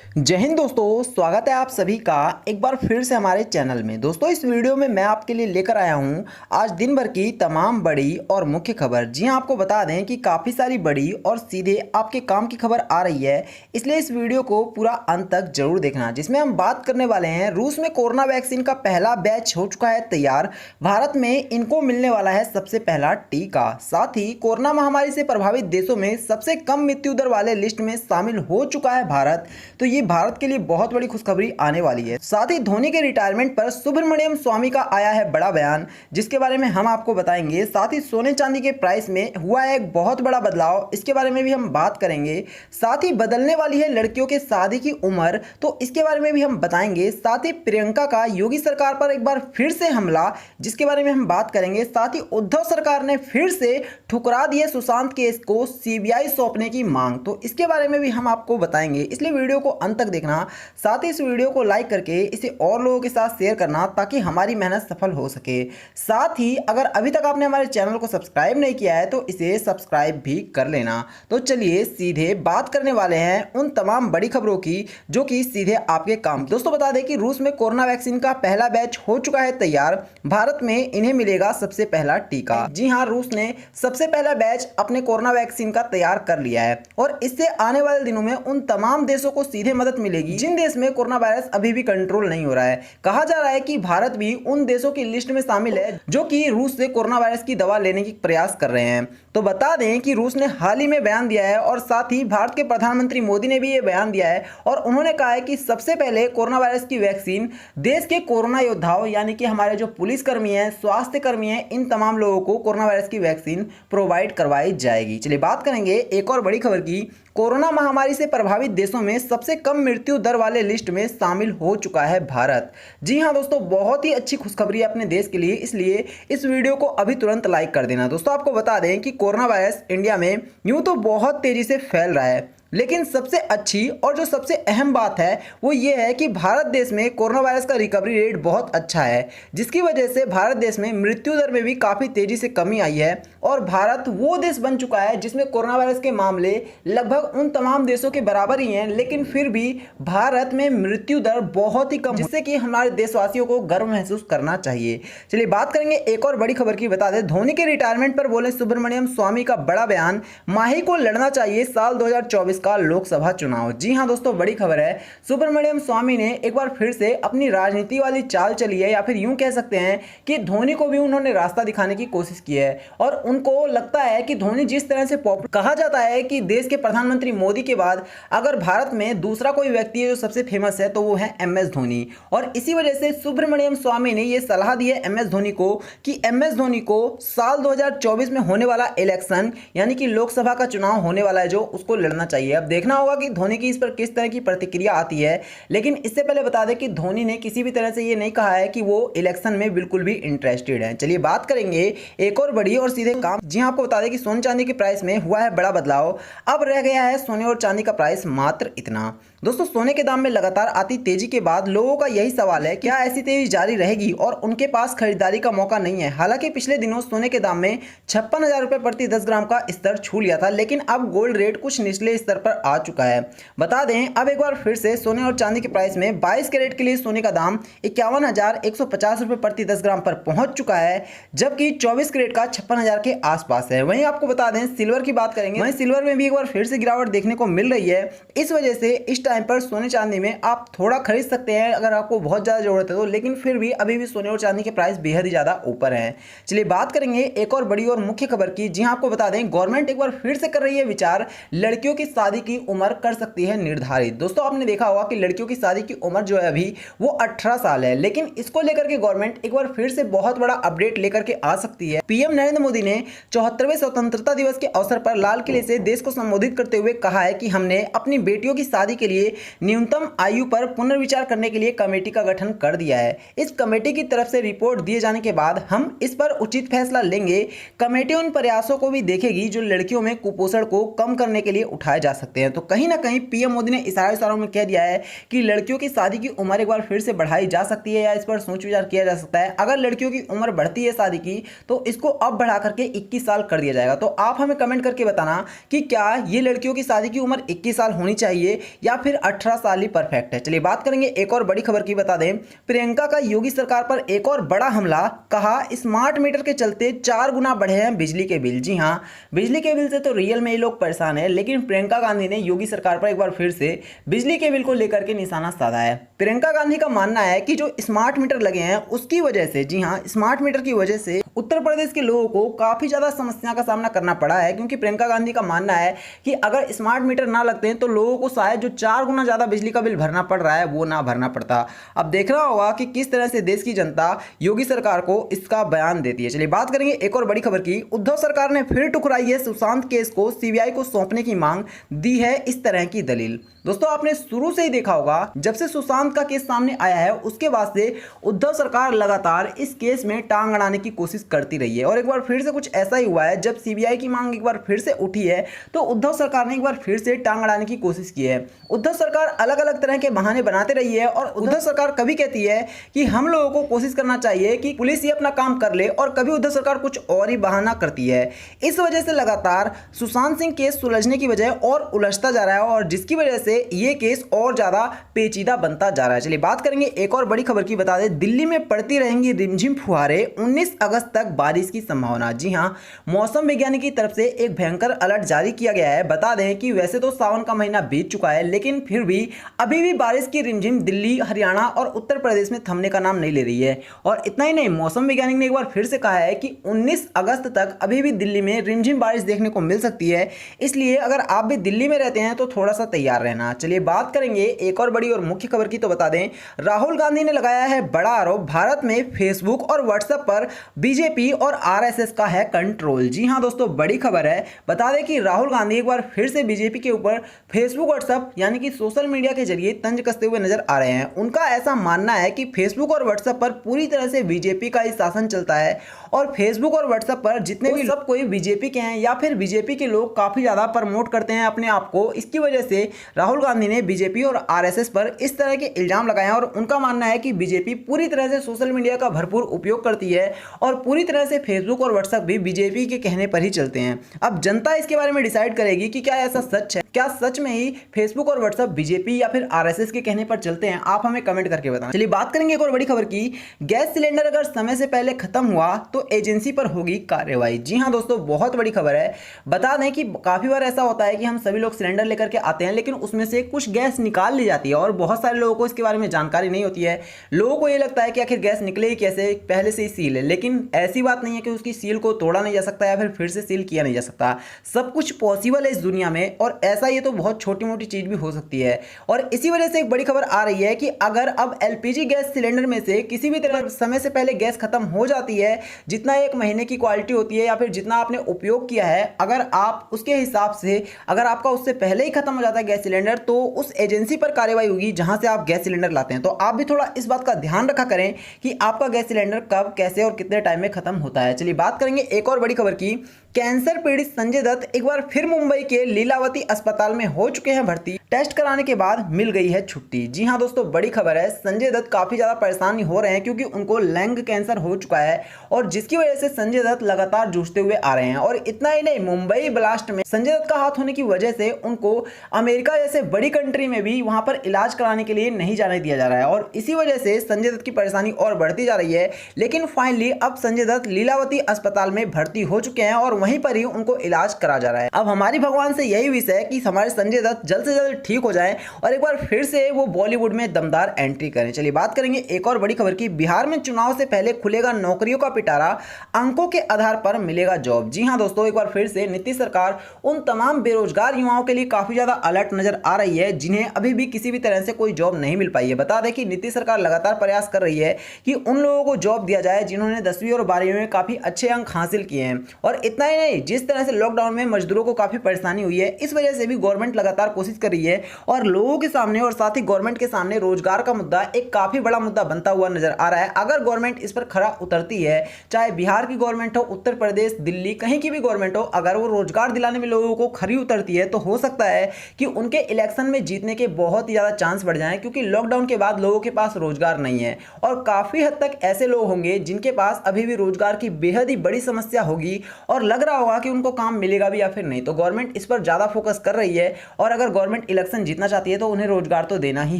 जय हिंद दोस्तों, स्वागत है आप सभी का एक बार फिर से हमारे चैनल में। दोस्तों इस वीडियो में मैं आपके लिए लेकर आया हूं आज दिन भर की तमाम बड़ी और मुख्य खबर। जी हां, आपको बता दें कि काफ़ी सारी बड़ी और सीधे आपके काम की खबर आ रही है, इसलिए इस वीडियो को पूरा अंत तक जरूर देखना। जिसमें हम बात करने वाले हैं, रूस में कोरोना वैक्सीन का पहला बैच हो चुका है तैयार। भारत में इनको मिलने वाला है सबसे पहला टीका। साथ ही कोरोना महामारी से प्रभावित देशों में सबसे कम मृत्यु दर वाले लिस्ट में शामिल हो चुका है भारत। तो ये भारत के लिए बहुत बड़ी खुशखबरी आने वाली है। साथ ही धोनी के रिटायरमेंट पर सुब्रमण्यम स्वामी का आया है बड़ा बयान, जिसके बारे में हम आपको बताएंगे। साथ ही सोने चांदी के प्राइस में हुआ है एक बहुत बड़ा बदलाव, इसके बारे में भी हम बात करेंगे। साथ ही बदलने वाली है लड़कियों के शादी की उम्र, तो इसके बारे में भी हम बताएंगे। साथ ही प्रियंका का योगी सरकार पर एक बार फिर से हमला, जिसके बारे में हम बात करेंगे। साथ ही उद्धव सरकार ने फिर से ठुकरा दिए सुशांत केस को सीबीआई सौंपने की मांग, तो इसके बारे में भी हम आपको बताएंगे, इसलिए वीडियो को अंत तक देखना। साथ ही इस वीडियो को लाइक करके इसे और लोगों के साथ शेयर करना, ताकि हमारी मेहनत सफल हो सके। साथ ही अगर अभी तक आपने हमारे चैनल को सब्सक्राइब नहीं किया है तो इसे सब्सक्राइब भी कर लेना। तो चलिए सीधे बात करने वाले हैं उन तमाम बड़ी खबरों की जो कि सीधे आपके काम। दोस्तों बता दें कि रूस में कोरोना वैक्सीन का पहला बैच हो चुका है तैयार। भारत में इन्हें मिलेगा सबसे पहला टीका। जी हां, रूस ने सबसे पहला बैच अपने कोरोना वैक्सीन का तैयार कर लिया है और इससे आने वाले दिनों में उन तमाम देशों को सीधे मदद मिलेगी जिन देश में कोरोना वायरस अभी भी कंट्रोल नहीं हो रहा है। कहा जा रहा है कि भारत भी उन देशों की लिस्ट में शामिल है जो कि रूस से कोरोना वायरस की दवा लेने की प्रयास कर रहे हैं। तो बता दें कि रूस ने हाल ही में बयान दिया है और साथ ही भारत के प्रधानमंत्री मोदी ने भी यह बयान दिया है और उन्होंने कहा है कि सबसे पहले कोरोना वायरस की वैक्सीन देश के कोरोना योद्धाओं यानी कि हमारे जो पुलिसकर्मी हैं, स्वास्थ्य कर्मी हैं, इन तमाम लोगों को कोरोना वायरस की वैक्सीन प्रोवाइड करवाई जाएगी। चलिए बात करेंगे एक और बड़ी खबर की। कोरोना महामारी से प्रभावित देशों में सबसे कम मृत्यु दर वाले लिस्ट में शामिल हो चुका है भारत। जी हां दोस्तों, बहुत ही अच्छी खुशखबरी है अपने देश के लिए, इसलिए इस वीडियो को अभी तुरंत लाइक कर देना। दोस्तों आपको बता दें कि कोरोना वायरस इंडिया में यूं तो बहुत तेजी से फैल रहा है, लेकिन सबसे अच्छी और जो सबसे अहम बात है वो ये है कि भारत देश में कोरोना वायरस का रिकवरी रेट बहुत अच्छा है, जिसकी वजह से भारत देश में मृत्यु दर में भी काफ़ी तेज़ी से कमी आई है और भारत वो देश बन चुका है जिसमें कोरोना वायरस के मामले लगभग उन तमाम देशों के बराबर ही हैं, लेकिन फिर भी भारत में मृत्यु दर बहुत ही कम, जिससे कि हमारे देशवासियों को गर्व महसूस करना चाहिए। चलिए बात करेंगे एक और बड़ी खबर की। बता दें, धोनी के रिटायरमेंट पर बोले सुब्रमण्यम स्वामी का बड़ा बयान, माही को लड़ना चाहिए साल 2024 का लोकसभा चुनाव। जी हां दोस्तों, बड़ी खबर है। सुब्रमण्यम स्वामी ने एक बार फिर से अपनी राजनीति वाली चाल चली है, या फिर यूं कह सकते हैं कि धोनी को भी उन्होंने रास्ता दिखाने की कोशिश की है और उनको लगता है कि धोनी जिस तरह से कहा जाता है कि देश के प्रधानमंत्री मोदी के बाद अगर भारत में दूसरा कोई व्यक्ति है जो सबसे फेमस है तो वो है MS धोनी, और इसी वजह से सुब्रमण्यम स्वामी ने यह सलाह दी है MS धोनी को कि MS धोनी को साल 2024 में होने वाला इलेक्शन यानी कि लोकसभा का चुनाव होने वाला है जो, उसको लड़ना चाहिए। अब देखना होगा कि धोनी की इस पर किस तरह की प्रतिक्रिया आती है, लेकिन इससे पहले बता दें कि धोनी ने किसी भी तरह से ये नहीं कहा है कि वो इलेक्शन में बिल्कुल भी इंटरेस्टेड है। चलिए बात करेंगे एक और बड़ी और सीधे काम। जी हां, आपको बता दें कि सोने चांदी के प्राइस में हुआ है बड़ा बदलाव। अब रह गया है सोने और चांदी का प्राइस मात्र इतना। दोस्तों सोने के दाम में लगातार आती तेजी के बाद लोगों का यही सवाल है, क्या ऐसी तेजी जारी रहेगी और उनके पास खरीदारी का मौका नहीं है। हालांकि पिछले दिनों सोने के दाम में 56,000 रुपए प्रति 10 ग्राम का स्तर छू लिया था, लेकिन अब गोल्ड रेट कुछ निचले स्तर पर आ चुका है। बता दें अब एक बार फिर से सोने और चांदी के प्राइस में 22 कैरेट के लिए सोने का दाम 51,150 रुपए प्रति 10 ग्राम पर पहुंच चुका है, जबकि 24 कैरेट का 56,000 के आसपास है। वहीं आपको बता दें सिल्वर की बात करेंगे, वहीं सिल्वर में भी एक बार फिर से गिरावट देखने को मिल रही है। इस वजह से इस टाइम पर सोने चांदी में आप थोड़ा खरीद सकते हैं अगर आपको बहुत ज़्यादा जरूरत है तो, लेकिन फिर भी अभी भी सोने और चांदी के प्राइस बेहद ही ज़्यादा ऊपर हैं। चलिए बात करेंगे एक और बड़ी और मुख्य खबर की। जी हां, आपको बता दें गवर्नमेंट एक बार फिर से कर रही है विचार, लड़कियों की शादी की उम्र कर सकती है निर्धारित। दोस्तों आपने देखा होगा कि लड़कियों की शादी की उम्र जो है अभी वो 18 साल है, लेकिन इसको लेकर के गवर्नमेंट एक बार फिर से बहुत बड़ा अपडेट लेकर के आ सकती है। पीएम नरेंद्र मोदी ने 74वें स्वतंत्रता दिवस के अवसर पर लाल किले से देश को संबोधित करते हुए कहा है कि हमने अपनी बेटियों की शादी के लिए न्यूनतम आयु पर पुनर्विचार करने के लिए कमेटी का गठन कर दिया है। इस कमेटी की तरफ से रिपोर्ट दिए जाने के बाद हम इस पर उचित फैसला लेंगे। कमेटी उन प्रयासों को भी देखेगी जो लड़कियों में कुपोषण को कम करने के लिए उठाए जा सकते हैं। तो कहीं ना कहीं पीएम मोदी ने इशारों में कह दिया है कि लड़कियों की शादी की उम्र एक बार फिर से बढ़ाई जा सकती है या इस पर सोच विचार किया जा सकता है। अगर लड़कियों की उम्र बढ़ती है शादी की तो इसको अब बढ़ा करके 21 साल कर दिया जाएगा। तो आप हमें कमेंट करके बताना कि क्या ये लड़कियों की शादी की उम्र 21 साल होनी चाहिए या फिर 18 साल ही परफेक्ट है। चलिए बात करेंगे एक और बड़ी खबर की। बता दें, प्रियंका का योगी सरकार पर एक और बड़ा हमला। कहा स्मार्ट मीटर के चलते 4 गुना बढ़े हैं बिजली के बिल। जी हां, बिजली के बिल से तो रियल में ये लोग परेशान है, लेकिन प्रियंका गांधी ने योगी सरकार पर एक बार फिर से बिजली के बिल को लेकर के निशाना साधा है। प्रियंका गांधी का मानना है कि जो स्मार्ट मीटर लगे हैं उसकी वजह से, जी हां, स्मार्ट मीटर की वजह से उत्तर प्रदेश के लोगों को काफी ज्यादा समस्या का सामना करना पड़ा है। क्योंकि प्रियंका गांधी का मानना है कि अगर स्मार्ट मीटर ना लगते हैं तो लोगों को शायद जो 4 गुना ज्यादा बिजली का बिल भरना पड़ रहा है वो ना भरना पड़ता। अब देखना होगा कि किस तरह से देश की जनता योगी सरकार को इसका बयान देती है। चलिए बात करेंगे एक और बड़ी खबर की। उद्धव सरकार ने फिर ठुकराई है सुशांत केस को सीबीआई को सौंपने की मांग, दी है इस तरह की दलील। दोस्तों आपने शुरू से ही देखा होगा, जब से सुशांत का केस सामने आया है उसके बाद से उद्धव सरकार लगातार इस केस में टांग अड़ाने की कोशिश करती रही है। और एक बार फिर से कुछ ऐसा ही हुआ है, जब सीबीआई की मांग एक बार फिर से उठी है तो उद्धव सरकार ने एक बार फिर से टांग अड़ाने की कोशिश की है। उद्धव सरकार अलग अलग तरह के बहाने बनाते रही है और उद्धव सरकार कभी कहती है कि हम लोगों को कोशिश करना चाहिए कि पुलिस ही अपना काम कर ले, और कभी उद्धव सरकार कुछ और ही बहाना करती है। इस वजह से लगातार सुशांत सिंह केस सुलझने की बजाय और उलझता जा रहा है, और जिसकी वजह से ये केस और ज्यादा पेचीदा बनता जा रहा है। चलिए बात करेंगे एक और बड़ी खबर की। बता दें, दिल्ली में पड़ती रहेंगी रिमझिम फुहारें, 19 अगस्त तक बारिश की संभावना। जी हां, मौसम विज्ञानी की तरफ से एक भयंकर अलर्ट जारी किया गया है। बता दें कि वैसे तो सावन का महीना बीत चुका है, लेकिन फिर भी अभी भी बारिश की रिमझिम दिल्ली, हरियाणा और उत्तर प्रदेश में थमने का नाम नहीं ले रही है। और इतना ही नहीं, मौसम वैज्ञानिक ने एक बार फिर से कहा है कि 19 अगस्त तक अभी भी दिल्ली में रिमझिम बारिश देखने को मिल सकती है। इसलिए अगर आप भी दिल्ली में रहते हैं तो थोड़ा सा तैयार रहना। चलिए बात करेंगे एक और बड़ी और मुख्य खबर की। तो बता दें, राहुल गांधी ने लगाया है बड़ा आरोप, भारत में फेसबुक और व्हाट्सएप पर बीजेपी और आरएसएस का है कंट्रोल। जी हां दोस्तों, बड़ी खबर है। बता दें कि राहुल गांधी एक बार फिर से बीजेपी के ऊपर फेसबुक, व्हाट्सएप यानी कि सोशल मीडिया के जरिए तंज कसते हुए नजर आ रहे हैं। उनका ऐसा मानना है कि फेसबुक और व्हाट्सएप पर पूरी तरह से बीजेपी का ही शासन चलता है, और फेसबुक और व्हाट्सएप पर जितने भी सब कोई बीजेपी के हैं या फिर बीजेपी के लोग काफी ज्यादा प्रमोट करते हैं अपने आप को। इसकी वजह से राहुल गांधी ने बीजेपी और आरएसएस पर इस तरह के इल्जाम लगाए हैं, और उनका मानना है कि बीजेपी पूरी तरह से सोशल मीडिया का भरपूर उपयोग करती है और पूरी तरह से फेसबुक और व्हाट्सएप भी बीजेपी के कहने पर ही चलते हैं। अब जनता इसके बारे में डिसाइड करेगी कि क्या ऐसा सच है, क्या सच में ही फेसबुक और व्हाट्सएप बीजेपी या फिर आरएसएस के कहने पर चलते हैं। आप हमें कमेंट करके बताएं। चलिए बात करेंगे एक और बड़ी खबर की। गैस सिलेंडर अगर समय से पहले खत्म हुआ तो एजेंसी पर होगी कार्रवाई। जी हां दोस्तों, बहुत बड़ी खबर है। बता दें कि काफी बार ऐसा होता है कि हम सभी लोग सिलेंडर लेकर के आते हैं, लेकिन उसमें से कुछ गैस निकाल ली जाती है और बहुत सारे लोगों को इसके बारे में जानकारी नहीं होती है। लोगों को ये लगता है कि आखिर गैस निकले ही कैसे, पहले से ही सील है। लेकिन ऐसी बात नहीं है कि उसकी सील को तोड़ा नहीं जा सकता या फिर से सील किया नहीं जा सकता। सब कुछ पॉसिबल है इस दुनिया में, और ऐसा ये तो बहुत छोटी मोटी चीज भी हो सकती है। और इसी वजह से एक बड़ी खबर आ रही है कि अगर अब एलपीजी गैस सिलेंडर में से किसी भी तरह समय से पहले गैस खत्म हो जाती है, जितना एक महीने की क्वालिटी होती है या फिर जितना आपने उपयोग किया है, अगर आप उसके हिसाब से, अगर आपका उससे पहले ही खत्म हो जाता है गैस सिलेंडर, तो उस एजेंसी पर कार्रवाई होगी जहां से आप गैस सिलेंडर लाते हैं। तो आप भी थोड़ा इस बात का ध्यान रखा करें कि आपका गैस सिलेंडर कब, कैसे और कितने टाइम में खत्म होता है। चलिए बात करेंगे एक और बड़ी खबर की। कैंसर पीड़ित संजय दत्त एक बार फिर मुंबई के लीलावती अस्पताल में हो चुके हैं भर्ती। टेस्ट कराने के बाद मिल गई है छुट्टी। जी हां दोस्तों, बड़ी खबर है। संजय दत्त काफी ज्यादा परेशान हो रहे हैं क्योंकि उनको लैंग कैंसर हो चुका है, और जिसकी वजह से संजय दत्त लगातार जूझते हुए आ रहे हैं। और इतना ही नहीं, मुंबई ब्लास्ट में संजय दत्त का हाथ होने की वजह से उनको अमेरिका जैसे बड़ी कंट्री में भी वहां पर इलाज कराने के लिए नहीं जाने दिया जा रहा है, और इसी वजह से संजय दत्त की परेशानी और बढ़ती जा रही है। लेकिन फाइनली अब संजय दत्त लीलावती अस्पताल में भर्ती हो चुके हैं और वहीं पर ही उनको इलाज करा जा रहा है। अब हमारी भगवान से यही विश है कि हमारे संजय दत्त जल्द से जल्द ठीक हो जाएं और एक बार फिर से वो बॉलीवुड में दमदार एंट्री करें। चलिए बात करेंगे एक और बड़ी खबर की। बिहार में चुनाव से पहले खुलेगा नौकरियों का पिटारा, अंकों के आधार पर मिलेगा जॉब। जी हां दोस्तों, एक बार फिर से नीतीश सरकार उन तमाम बेरोजगार युवाओं के लिए काफी ज्यादा अलर्ट नजर आ रही है जिन्हें अभी भी किसी भी तरह से कोई जॉब नहीं मिल पाई है। बता दें कि नीतीश सरकार लगातार प्रयास कर रही है कि उन लोगों को जॉब दिया जाए जिन्होंने 10वीं और 12वीं में काफी अच्छे अंक हासिल किए हैं। और इतना ही नहीं, जिस तरह से लॉकडाउन में मजदूरों को काफ़ी परेशानी हुई है, इस वजह से भी गवर्नमेंट लगातार कोशिश कर रही है और लोगों के सामने और साथ ही गवर्नमेंट के सामने रोजगार का मुद्दा एक काफ़ी बड़ा मुद्दा बनता हुआ नजर आ रहा है। अगर गवर्नमेंट इस पर खरा उतरती है, चाहे बिहार की गवर्नमेंट हो, उत्तर प्रदेश, दिल्ली, कहीं की भी गवर्नमेंट हो, अगर वो रोजगार दिलाने में लोगों को खरी उतरती है तो हो सकता है कि उनके इलेक्शन में जीतने के बहुत ही ज़्यादा चांस बढ़ जाएं, क्योंकि लॉकडाउन के बाद लोगों के पास रोजगार नहीं है और काफ़ी हद तक ऐसे लोग होंगे जिनके पास अभी भी रोजगार की बेहद ही बड़ी समस्या होगी और लग रहा होगा कि उनको काम मिलेगा भी या फिर नहीं। तो गवर्नमेंट इस पर ज़्यादा फोकस कर रही है और अगर गवर्नमेंट इलेक्शन जीतना चाहती है तो उन्हें रोजगार तो देना ही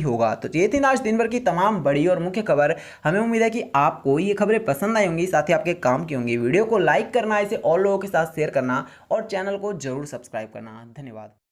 होगा। तो ये थी आज दिन भर की तमाम बड़ी और मुख्य खबर। हमें उम्मीद है कि आपको ये खबरें पसंद आई होंगी, साथ ही आपके काम की होंगी। वीडियो को लाइक करना, इसे और लोगों के साथ शेयर करना और चैनल को जरूर सब्सक्राइब करना। धन्यवाद।